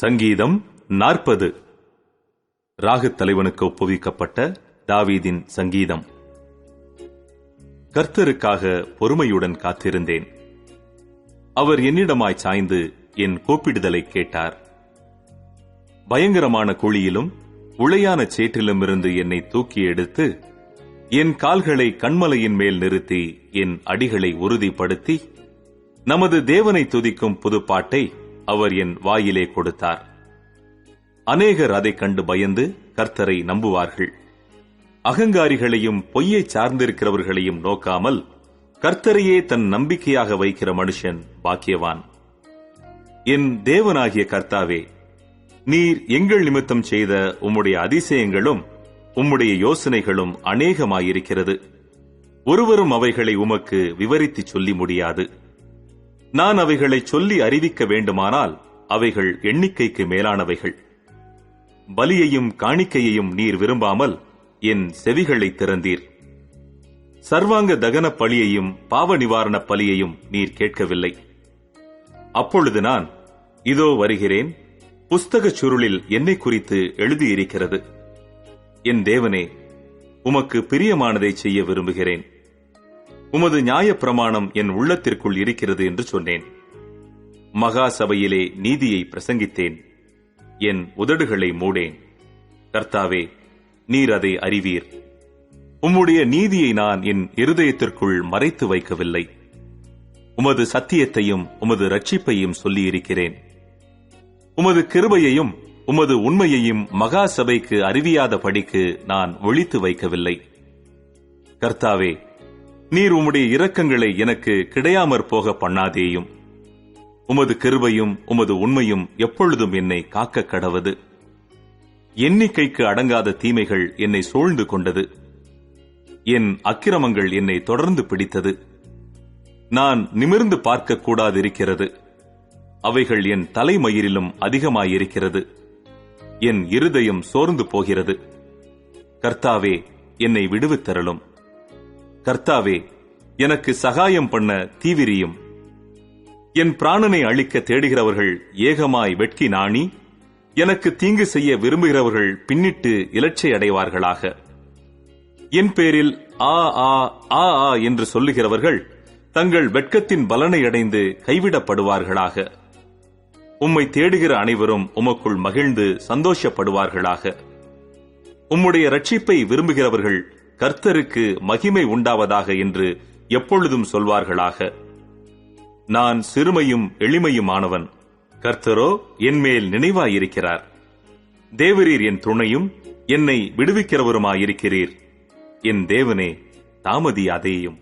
சங்கீதம் 40. ராகத் தலைவனுக்கு ஒப்புவிக்கப்பட்ட தாவீதின் சங்கீதம். கர்த்தருக்காக பொறுமையுடன் காத்திருந்தேன். அவர் என்னிடமாய் சாய்ந்து என் கூப்பிடுதலை கேட்டார். பயங்கரமான குழியிலும் உளையான சேற்றிலுமிருந்து என்னை தூக்கி எடுத்து என் கால்களை கண்மலையின் மேல் நிறுத்தி என் அடிகளை உறுதிப்படுத்தி நமது தேவனை துதிக்கும் புதுப்பாட்டை அவர் என் வாயிலே கொடுத்தார். அநேகர் அதைக் கண்டு பயந்து கர்த்தரை நம்புவார்கள். அகங்காரிகளையும் பொய்யை சார்ந்திருக்கிறவர்களையும் நோக்காமல் கர்த்தரையே தன் நம்பிக்கையாக வைக்கிற மனுஷன் பாக்கியவான். என் தேவனாகிய கர்த்தாவே, நீர் எங்கள் நிமித்தம் செய்த உம்முடைய அதிசயங்களும் உம்முடைய யோசனைகளும் அநேகமாயிருக்கிறது. ஒருவரும் அவைகளை உமக்கு விவரித்துச் சொல்லி முடியாது. நான் அவைகளை சொல்லி அறிவிக்க வேண்டுமானால் அவைகள் எண்ணிக்கைக்கு மேலானவைகள். பலியையும் காணிக்கையையும் நீர் விரும்பாமல் என் செவிகளை திறந்தீர். சர்வாங்க தகன பலியையும் பாவ நிவாரண பலியையும் நீர் கேட்கவில்லை. அப்பொழுது நான், இதோ வருகிறேன், புஸ்தகச் சுருளில் என்னை குறித்து எழுதியிருக்கிறது. என் தேவனே, உமக்கு பிரியமானதை செய்ய விரும்புகிறேன். உமது நியாயப்பிரமாணம் என் உள்ளத்திற்குள் இருக்கிறது என்று சொன்னேன். மகா சபையிலே நீதியை பிரசங்கித்தேன். என் உதடுகளை மூடேன். கர்த்தாவே, நீர் அதை அறிவீர். உம்முடைய நீதியை நான் என் இருதயத்திற்குள் மறைத்து வைக்கவில்லை. உமது சத்தியத்தையும் உமது இரட்சிப்பையும் சொல்லியிருக்கிறேன். உமது கிருபையையும் உமது உண்மையையும் மகா சபைக்கு அறிவியாத படிக்கு நான் ஒளித்து வைக்கவில்லை. கர்த்தாவே, நீர் உம்முடைய இரக்கங்களை எனக்கு கிடையாமற் போக பண்ணாதேயும். உமது கிருபையும் உமது உண்மையும் எப்பொழுதும் என்னை காக்க கடவது. எண்ணிக்கைக்கு அடங்காத தீமைகள் என்னை சூழ்ந்து கொண்டது. என் அக்கிரமங்கள் என்னை தொடர்ந்து பிடித்தது. நான் நிமிர்ந்து பார்க்க கூடாதிருக்கிறது. அவைகள் என் தலைமயிரிலும் அதிகமாயிருக்கிறது. என் இருதயம் சோர்ந்து போகிறது. கர்த்தாவே, என்னை விடுவித்தருளும். கர்த்தாவே, எனக்கு சகாயம் பண்ண தீவிரியும். என் பிராணனை அழிக்க தேடுகிறவர்கள் ஏகமாய் வெட்கி நாணி எனக்கு தீங்கு செய்ய விரும்புகிறவர்கள் பின்னிட்டு இலட்சை அடைவார்களாக. என் பேரில் ஆ ஆ ஆ ஆ என்று சொல்லுகிறவர்கள் தங்கள் வெட்கத்தின் பலனை அடைந்து கைவிடப்படுவார்களாக. உம்மை தேடுகிற அனைவரும் உமக்குள் மகிழ்ந்து சந்தோஷப்படுவார்களாக. உம்முடைய இரட்சிப்பை விரும்புகிறவர்கள் கர்த்தருக்கு மகிமை உண்டாவதாக என்று எப்பொழுதும் சொல்வார்களாக. நான் சிறுமையும் எளிமையுமானவன். கர்த்தரோ என்மேல் நினைவாயிருக்கிறார். தேவரீர் என் துணையும் என்னை விடுவிக்கிறவருமாயிருக்கிறீர். என் தேவனே, தாமதியாதேயும்.